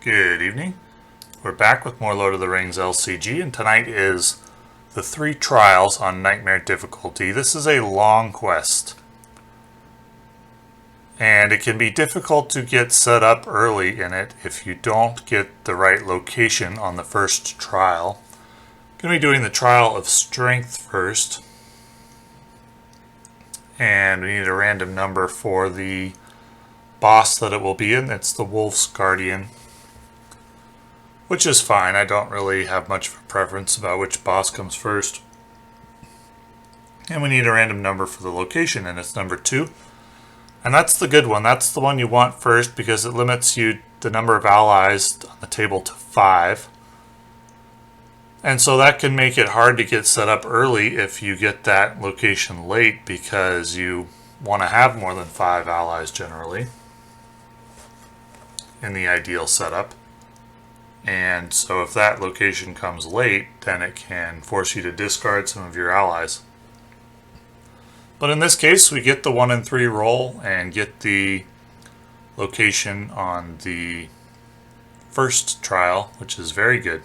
Good evening. We're back with more Lord of the Rings LCG, and tonight is the 3 trials on Nightmare difficulty. This is a long quest, and it can be difficult to get set up early in it if you don't get the right location on the first trial. I'm going to be doing the trial of strength first, and we need a random number for the boss that it will be in. It's the Wolf's Guardian, which is fine. I don't really have much of a preference about which boss comes first. And we need a random number for the location, and it's number 2. And that's the good one. That's the one you want first because it limits you the number of allies on the table to 5. And so that can make it hard to get set up early if you get that location late because you want to have more than 5 allies generally in the ideal setup. And so if that location comes late, then it can force you to discard some of your allies. But in this case, we get the 1 and 3 roll and get the location on the first trial, which is very good.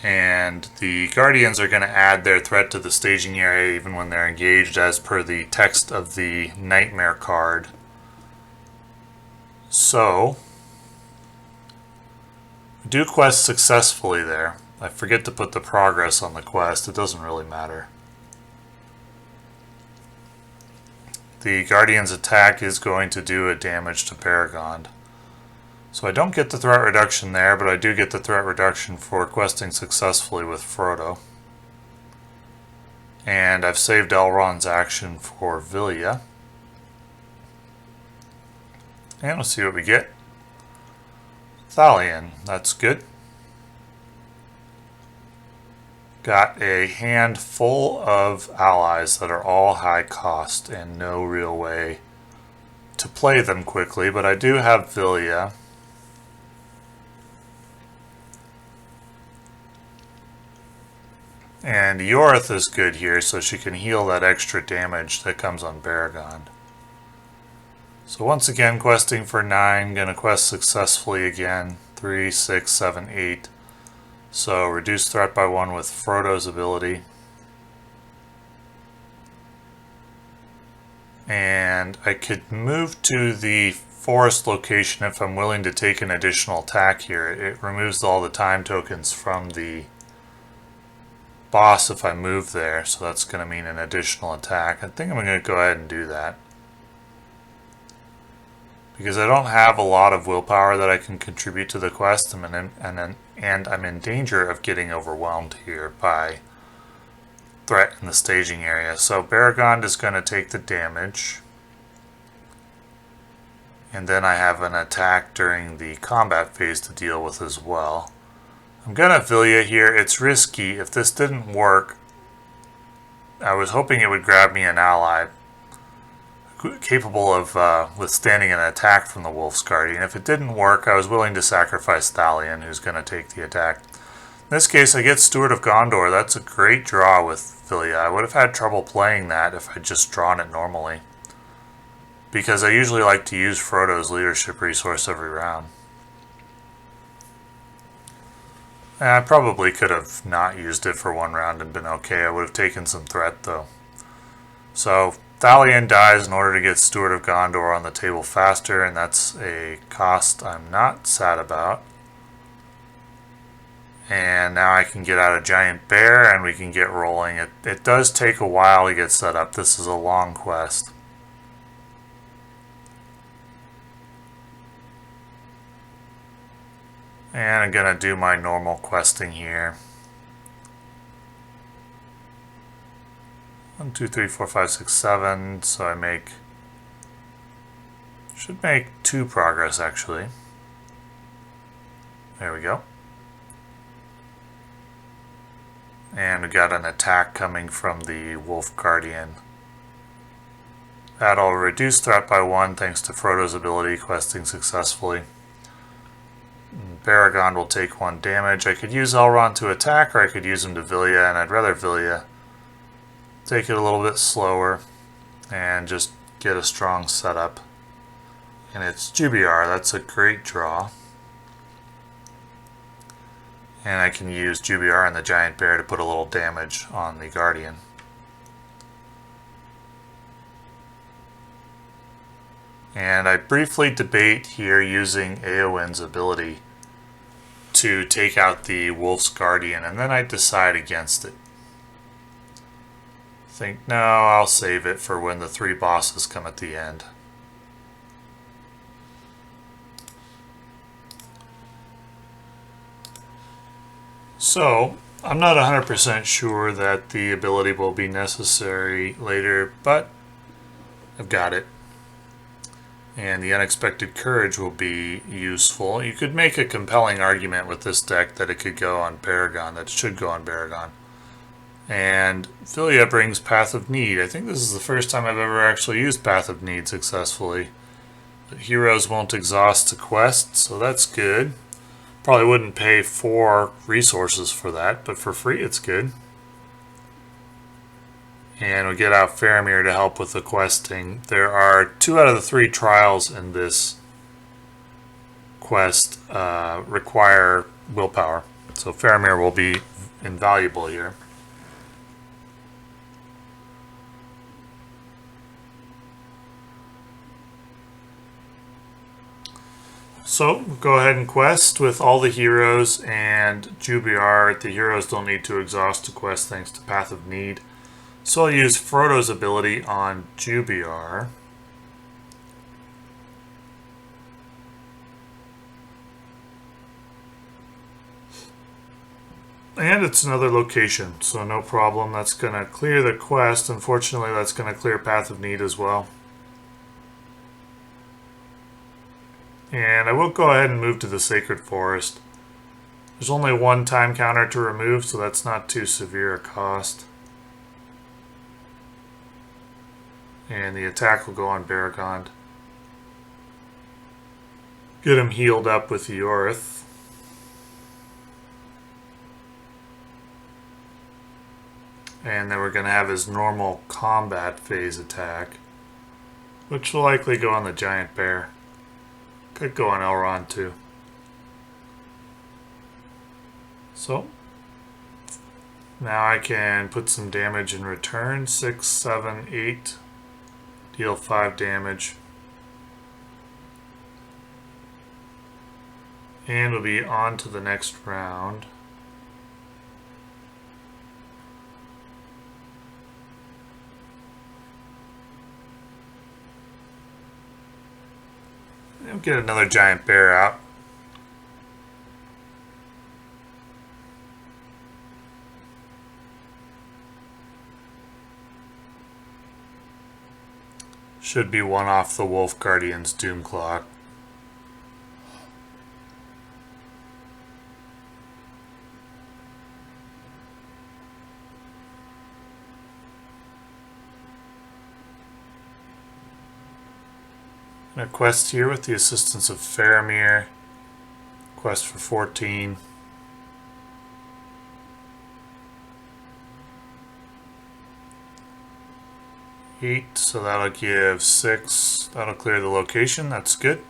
And the Guardians are going to add their threat to the staging area even when they're engaged, as per the text of the Nightmare card. So do quest successfully there. I forget to put the progress on the quest. It doesn't really matter. The Guardian's attack is going to do a damage to Beregond. So I don't get the threat reduction there, but I do get the threat reduction for questing successfully with Frodo. And I've saved Elrond's action for Vilya. And we'll see what we get. Thalion, that's good. Got a handful of allies that are all high cost and no real way to play them quickly, but I do have Vilya. And Ioreth is good here, so she can heal that extra damage that comes on Beregond. So once again, questing for 9, gonna quest successfully again. 3, 6, 7, 8. So reduce threat by 1 with Frodo's ability. And I could move to the forest location if I'm willing to take an additional attack here. It removes all the time tokens from the boss if I move there, so that's going to mean an additional attack. I think I'm going to go ahead and do that, because I don't have a lot of willpower that I can contribute to the quest, and I'm in danger of getting overwhelmed here by threat in the staging area. So Beregond is going to take the damage, and then I have an attack during the combat phase to deal with as well. I'm going to Vilya here. It's risky. If this didn't work, I was hoping it would grab me an ally capable of withstanding an attack from the Wolf's Guardian. If it didn't work, I was willing to sacrifice Thalion, who's going to take the attack. In this case, I get Steward of Gondor. That's a great draw with Vilya. I would have had trouble playing that if I'd just drawn it normally, because I usually like to use Frodo's leadership resource every round. And I probably could have not used it for 1 round and been okay. I would have taken some threat, though. So Thalion dies in order to get Steward of Gondor on the table faster, and that's a cost I'm not sad about. And now I can get out a giant bear and we can get rolling. It does take a while to get set up. This is a long quest. And I'm going to do my normal questing here. 1, 2, 3, 4, 5, 6, 7. So I should make 2 progress actually. There we go. And we got an attack coming from the Wolf Guardian. That'll reduce threat by 1 thanks to Frodo's ability, questing successfully. Beregond will take 1 damage. I could use Elrond to attack, or I could use him to Vilya, and I'd rather Vilya. Take it a little bit slower and just get a strong setup. And it's Jubayr. That's a great draw. And I can use Jubayr and the Giant Bear to put a little damage on the Guardian. And I briefly debate here using Éowyn's ability to take out the Wolf's Guardian, and then I decide against it. Think, no, I'll save it for when the 3 bosses come at the end. So, I'm not 100% sure that the ability will be necessary later, but I've got it. And the Unexpected Courage will be useful. You could make a compelling argument with this deck that it could go on Beregond, that it should go on Beregond. And Firyal brings Path of Need. I think this is the first time I've ever actually used Path of Need successfully. But heroes won't exhaust a quest, so that's good. Probably wouldn't pay 4 resources for that, but for free it's good. And we get out Faramir to help with the questing. There are 2 out of the 3 trials in this quest require willpower. So Faramir will be invaluable here. So we'll go ahead and quest with all the heroes and Jubayr. The heroes don't need to exhaust a quest thanks to Path of Need. So I'll use Frodo's ability on Jubayr. And it's another location, so no problem. That's going to clear the quest. Unfortunately, that's going to clear Path of Need as well. And I will go ahead and move to the Sacred Forest. There's only 1 time counter to remove, so that's not too severe a cost. And the attack will go on Beregond. Get him healed up with Ioreth. And then we're going to have his normal combat phase attack, which will likely go on the Giant Bear. Could go on Elrond too. So, now I can put some damage in return. 6, 7, 8. Deal 5 damage. And we'll be on to the next round. And get another Giant Bear out. Should be one off the Wolf Guardian's Doom Clock. A quest here with the assistance of Faramir. Quest for 14. Eight, so that'll give 6. That'll clear the location. That's good.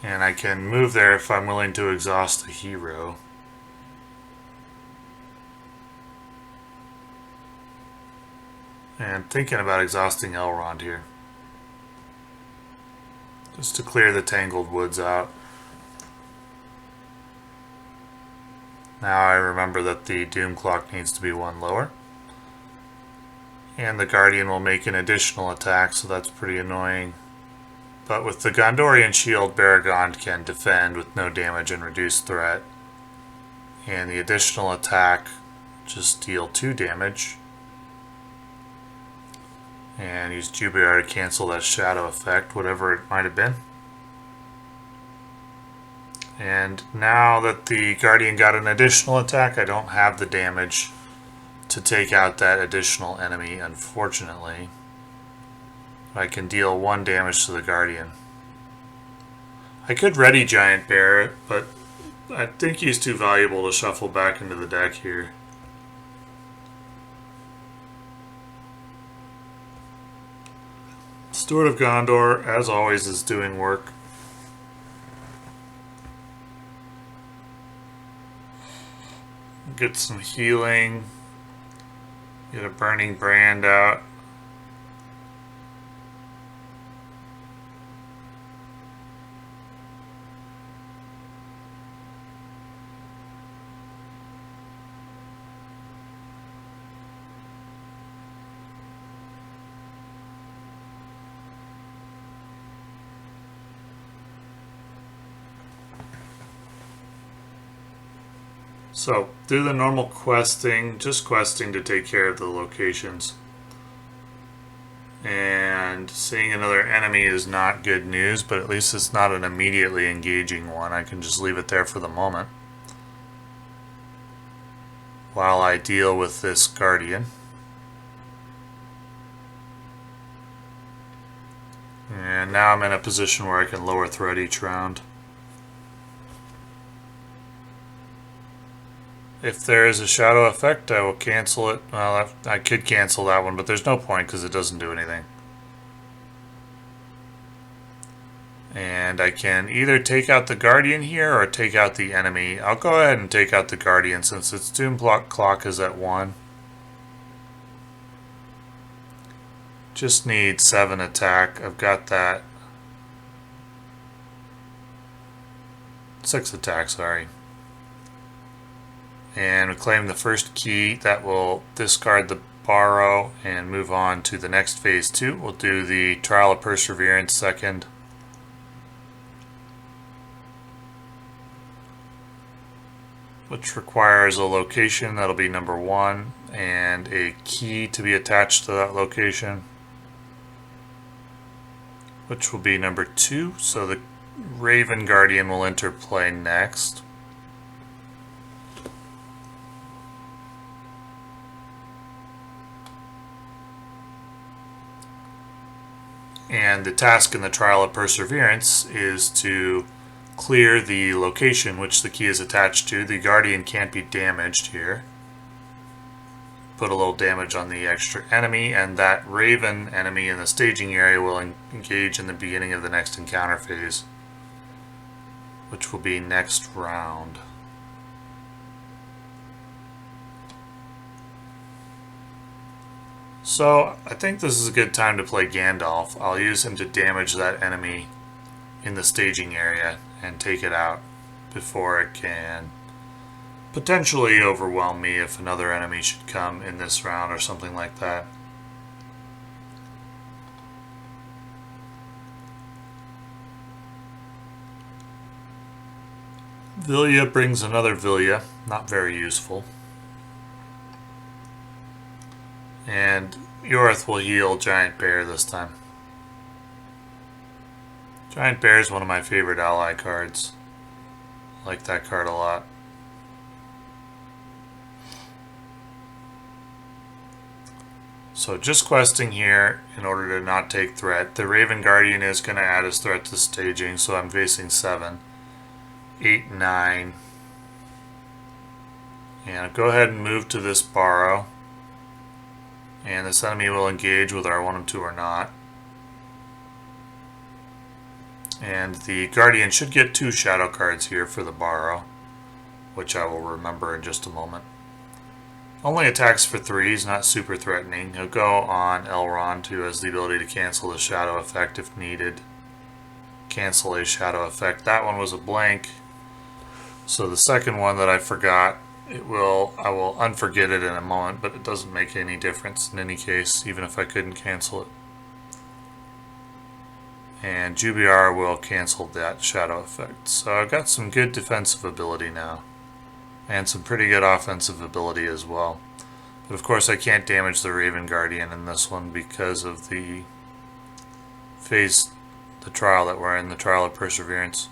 And I can move there if I'm willing to exhaust a hero. And thinking about exhausting Elrond here. Just to clear the Tangled Woods out. Now I remember that the Doom Clock needs to be 1 lower. And the Guardian will make an additional attack, so that's pretty annoying. But with the Gondorian Shield, Beregond can defend with no damage and reduced threat. And the additional attack, just deal 2 damage. And use Jubayr to cancel that shadow effect, whatever it might have been. And now that the Guardian got an additional attack, I don't have the damage to take out that additional enemy, unfortunately. I can deal 1 damage to the Guardian. I could ready Giant Bear, but I think he's too valuable to shuffle back into the deck here. Steward of Gondor, as always, is doing work. Get some healing. Get a burning brand out. So, do the normal questing, just questing to take care of the locations. And seeing another enemy is not good news, but at least it's not an immediately engaging one. I can just leave it there for the moment while I deal with this Guardian. And now I'm in a position where I can lower threat each round. If there is a shadow effect, I will cancel it. Well, I could cancel that one, but there's no point because it doesn't do anything. And I can either take out the Guardian here or take out the enemy. I'll go ahead and take out the Guardian since its doom clock is at 1. Just need 7 attack. I've got that. 6 attack, sorry. And we claim the first key. That will discard the borrow and move on to the next phase 2. We'll do the Trial of Perseverance second. Which requires a location, that'll be number 1, and a key to be attached to that location, which will be number 2. So the Raven Guardian will enter play next. And the task in the Trial of Perseverance is to clear the location which the key is attached to. The Guardian can't be damaged here. Put a little damage on the extra enemy, and that Raven enemy in the staging area will engage in the beginning of the next encounter phase, which will be next round. So, I think this is a good time to play Gandalf. I'll use him to damage that enemy in the staging area and take it out before it can potentially overwhelm me if another enemy should come in this round or something like that. Vilya brings another Vilya, not very useful. And Ioreth will heal Giant Bear this time. Giant Bear is one of my favorite ally cards. I like that card a lot. So just questing here in order to not take threat. The Raven Guardian is going to add his threat to staging, so I'm facing 7, 8, 9. And I'll go ahead and move to this borrow. And this enemy will engage whether I want him to or not. And the Guardian should get 2 shadow cards here for the borrow, which I will remember in just a moment. Only attacks for 3s, not super threatening. He'll go on Elrond, who has the ability to cancel the shadow effect if needed. Cancel a shadow effect. That one was a blank. So the second one that I forgot, I will unforget it in a moment, but it doesn't make any difference in any case, even if I couldn't cancel it. And Jubayr will cancel that shadow effect. So I've got some good defensive ability now, and some pretty good offensive ability as well. But of course I can't damage the Raven Guardian in this one because of the trial that we're in, the Trial of Perseverance.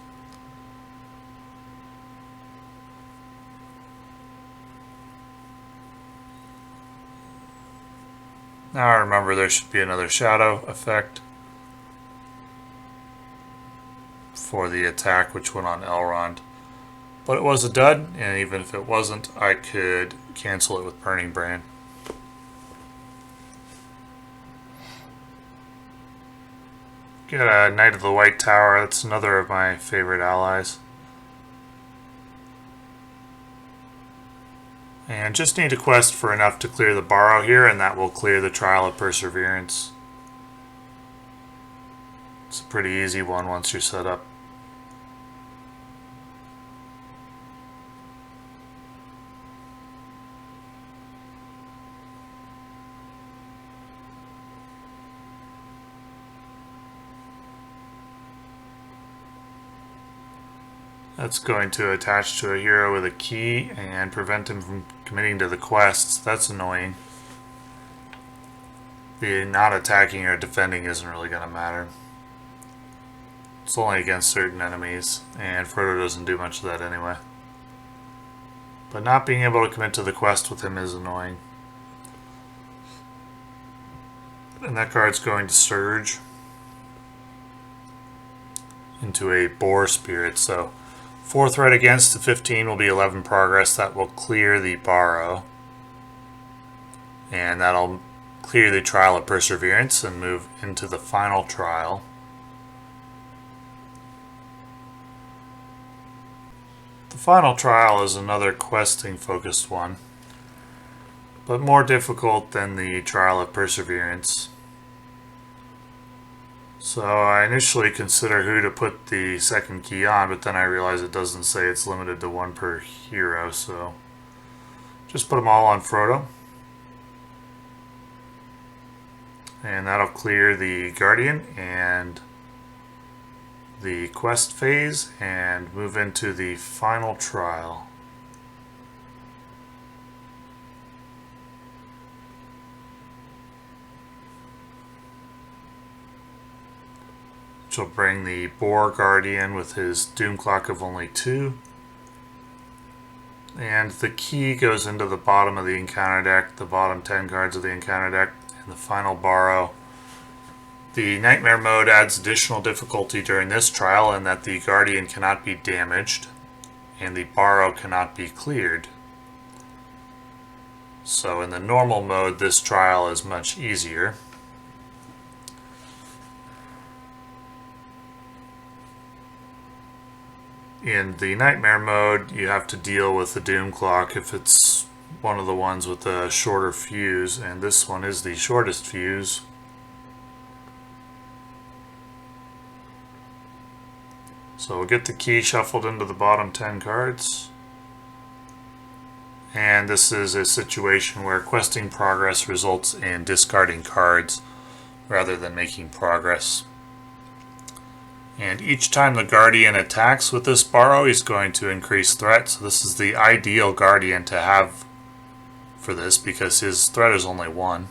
Now I remember there should be another shadow effect for the attack which went on Elrond. But it was a dud, and even if it wasn't, I could cancel it with Burning Brand. Get a Knight of the White Tower. That's another of my favorite allies. And just need a quest for enough to clear the Barrow here, and that will clear the Trial of Perseverance. It's a pretty easy one once you're set up. That's going to attach to a hero with a key and prevent him from committing to the quests. That's annoying. The not attacking or defending isn't really going to matter. It's only against certain enemies, and Frodo doesn't do much of that anyway. But not being able to commit to the quest with him is annoying. And that card's going to surge into a Boar Spirit, so 4 threat against to 15 will be 11 progress. That will clear the Barrow. And that'll clear the Trial of Perseverance and move into the final trial. The final trial is another questing focused one, but more difficult than the Trial of Perseverance. So I initially consider who to put the second key on, but then I realize it doesn't say it's limited to 1 per hero, so just put them all on Frodo. And that'll clear the Guardian and the quest phase and move into the final trial. Which will bring the Boar Guardian with his Doom Clock of only 2. And the key goes into the bottom of the encounter deck, the bottom 10 cards of the encounter deck, and the final Barrow. The Nightmare mode adds additional difficulty during this trial in that the Guardian cannot be damaged and the Barrow cannot be cleared. So in the normal mode, this trial is much easier. In the Nightmare mode, you have to deal with the Doom Clock if it's one of the ones with the shorter fuse, and this one is the shortest fuse. So we'll get the key shuffled into the bottom 10 cards. And this is a situation where questing progress results in discarding cards rather than making progress. And each time the Guardian attacks with this Barrow, he's going to increase threat. So this is the ideal Guardian to have for this because his threat is only 1.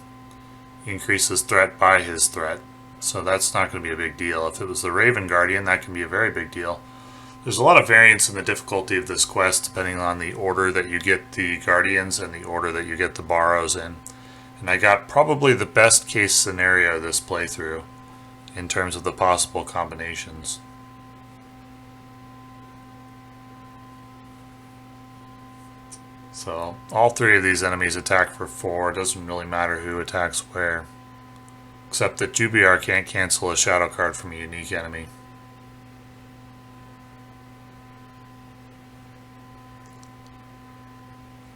He increases threat by his threat. So that's not going to be a big deal. If it was the Raven Guardian, that can be a very big deal. There's a lot of variance in the difficulty of this quest depending on the order that you get the Guardians and the order that you get the Barrows in. And I got probably the best case scenario this playthrough in terms of the possible combinations. So all 3 of these enemies attack for 4. It doesn't really matter who attacks where. Except that Jubayr can't cancel a shadow card from a unique enemy.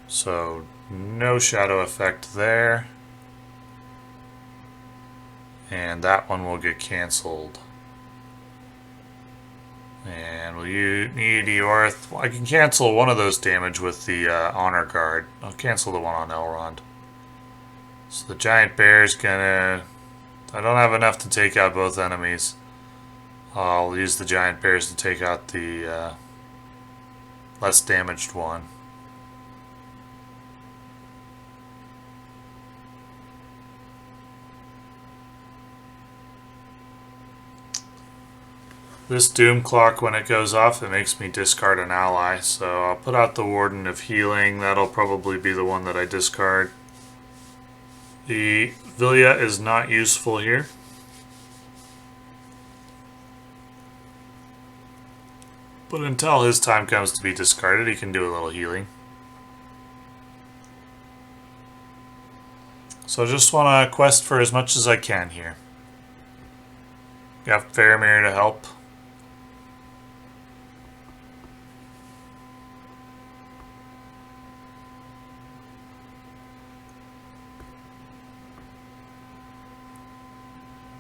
So no shadow effect there. And that one will get cancelled. And will you need Ioreth? Well, I can cancel one of those damage with the Honor Guard. I'll cancel the one on Elrond. So the Giant Bear is gonna... I don't have enough to take out both enemies. I'll use the Giant Bears to take out the less damaged one. This Doom Clock, when it goes off, it makes me discard an ally. So I'll put out the Warden of Healing. That'll probably be the one that I discard. The Vilya is not useful here. But until his time comes to be discarded, he can do a little healing. So I just want to quest for as much as I can here. Got Faramir to help.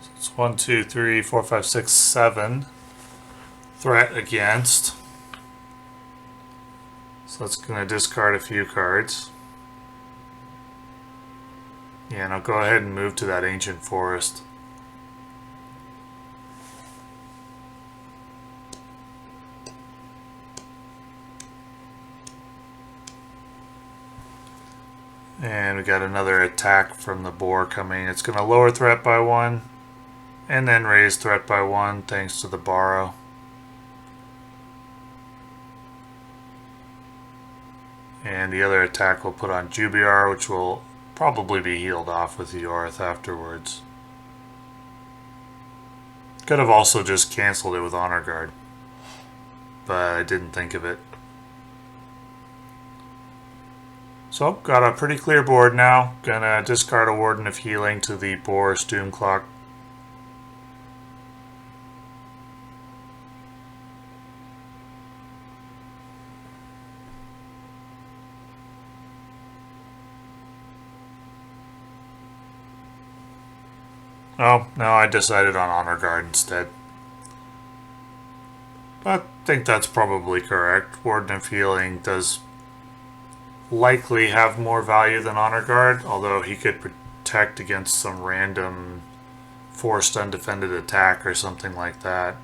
So it's 1, 2, 3, 4, 5, 6, 7 threat against. So that's going to discard a few cards. Yeah, and I'll go ahead and move to that ancient forest. And we got another attack from the boar coming. It's going to lower threat by 1 and then raise threat by 1 thanks to the borrow. And the other attack will put on Jubayr, which will probably be healed off with Ioreth afterwards. Could have also just cancelled it with Honor Guard, but I didn't think of it. So, got a pretty clear board now. Gonna discard a Warden of Healing to the Boar's Doom Clock. Oh, no, I decided on Honor Guard instead. I think that's probably correct. Warden of Healing does likely have more value than Honor Guard, although he could protect against some random forced undefended attack or something like that.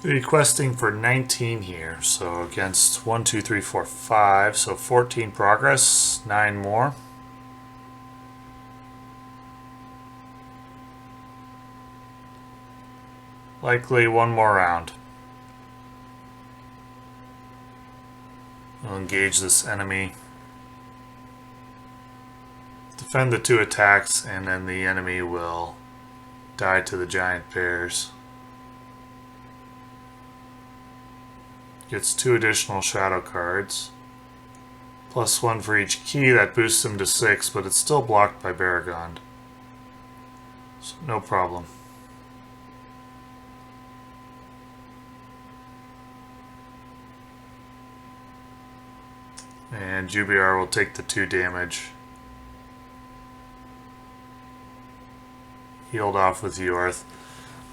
Requesting for 19 here, so against 1, 2, 3, 4, 5, so 14 progress, 9 more. Likely one more round. We'll engage this enemy. Defend the 2 attacks, and then the enemy will die to the giant bears. Gets 2 additional shadow cards. +1 for each key, that boosts him to 6, but it's still blocked by Beregond. So no problem. And Jubayr will take the 2 damage. Healed off with Ioreth.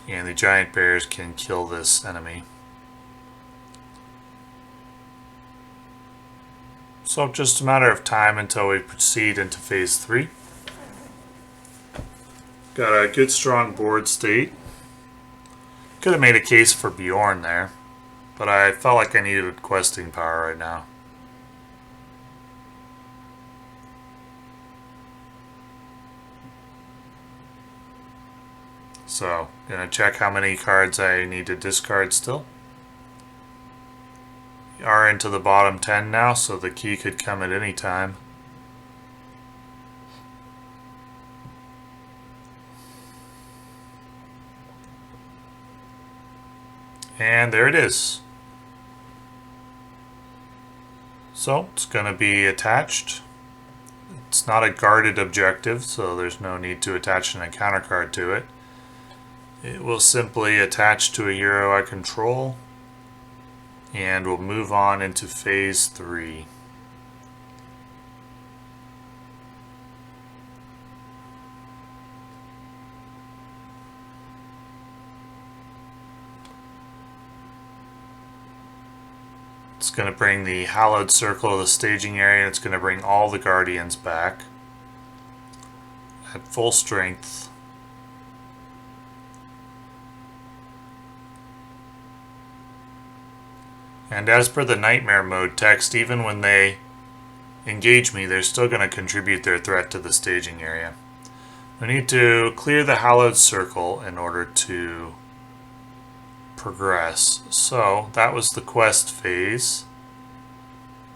And the giant bears can kill this enemy. So just a matter of time until we proceed into phase 3. Got a good strong board state. Could have made a case for Beorn there, but I felt like I needed questing power right now. So, gonna check how many cards I need to discard still. We are into the bottom 10 now, so the key could come at any time. And there it is. So, it's gonna be attached. It's not a guarded objective, so there's no need to attach an encounter card to it. It will simply attach to a hero I control, and we'll move on into phase 3. It's going to bring the Hallowed Circle to the staging area, and it's going to bring all the Guardians back at full strength. And as per the Nightmare mode text, even when they engage me, they're still going to contribute their threat to the staging area. We need to clear the Hallowed Circle in order to progress. So that was the quest phase.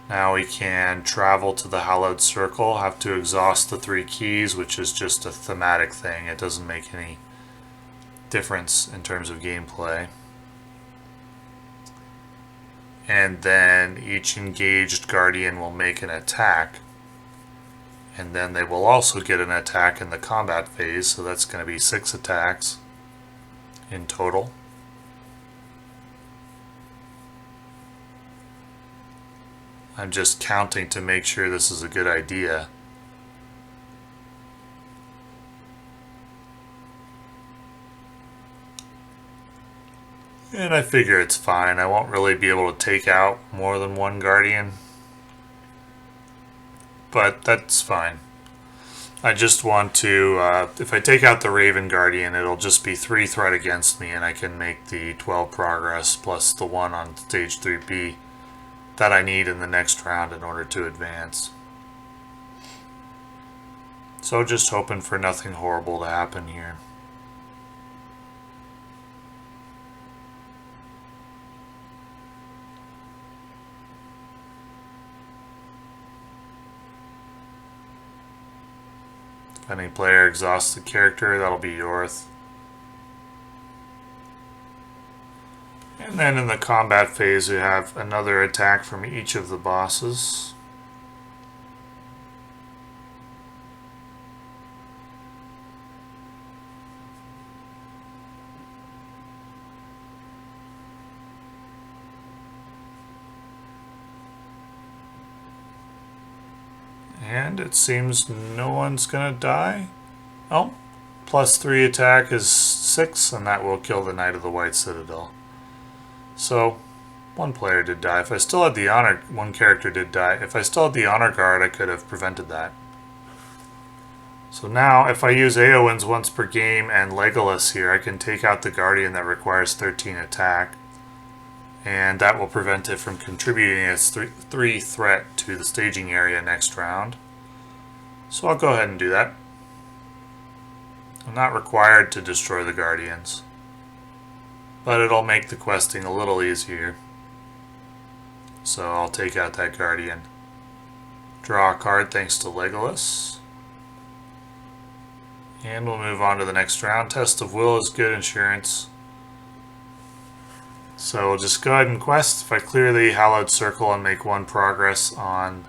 Now we can travel to the Hallowed Circle, have to exhaust the 3 keys, which is just a thematic thing. It doesn't make any difference in terms of gameplay. and then each engaged guardian will make an attack. And then they will also get an attack in the combat phase, so that's going to be 6 attacks in total. I'm just counting to make sure this is a good idea. And I figure it's fine. I won't really be able to take out more than one guardian, but that's fine. I just want to, if I take out the Raven Guardian, it'll just be 3 threat against me, and I can make the 12 progress plus the 1 on stage 3B that I need in the next round in order to advance. So just hoping for nothing horrible to happen here. If any player exhausts the character, that'll be Ioreth. And then in the combat phase, we have another attack from each of the bosses. And it seems no one's gonna die. Oh, +3 attack is 6, and that will kill the Knight of the White Citadel. So, one player did die. If I still had the honor, one character did die. If I still had the honor guard, I could have prevented that. So now, if I use Éowyn's once per game and Legolas here, I can take out the Guardian that requires 13 attack. And that will prevent it from contributing its 3 threat to the staging area next round. So I'll go ahead and do that. I'm not required to destroy the Guardians, but it'll make the questing a little easier. So I'll take out that Guardian. Draw a card thanks to Legolas. And we'll move on to the next round. Test of Will is good insurance. So we'll just go ahead and quest. If I clear the Hallowed Circle and make 1 progress on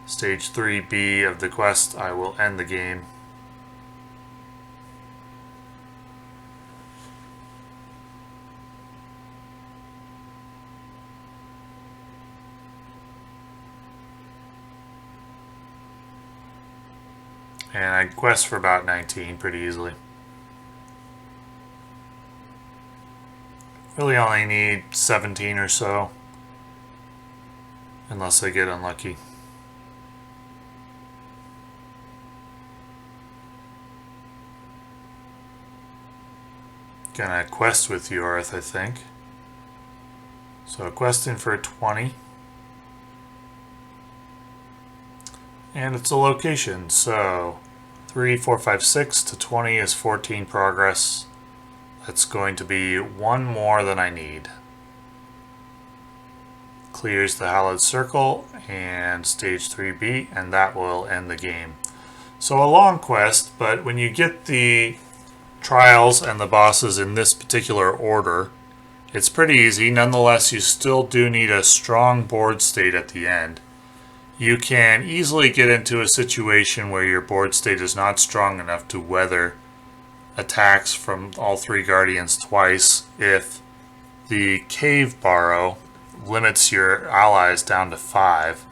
stage 3B of the quest, I will end the game. And I quest for about 19 pretty easily. Really only need 17 or so, unless I get unlucky. Gonna quest with Ioreth, I think. So questing for 20. And it's a location, so 3, 4, 5, 6 to 20 is 14 progress. That's going to be 1 more than I need. Clears the Hallowed Circle and stage 3B, and that will end the game. So a long quest, but when you get the trials and the bosses in this particular order, it's pretty easy. Nonetheless, you still do need a strong board state at the end. You can easily get into a situation where your board state is not strong enough to weather attacks from all 3 Guardians twice if the Cave Borrow limits your allies down to 5.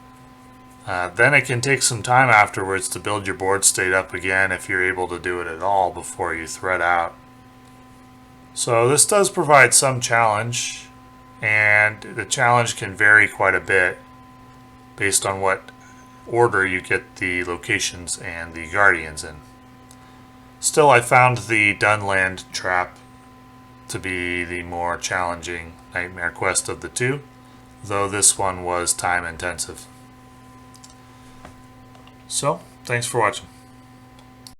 Then it can take some time afterwards to build your board state up again if you're able to do it at all before you thread out. So this does provide some challenge, and the challenge can vary quite a bit based on what order you get the locations and the Guardians in. Still, I found the Dunland Trap to be the more challenging nightmare quest of the 2, though this one was time intensive. So, thanks for watching.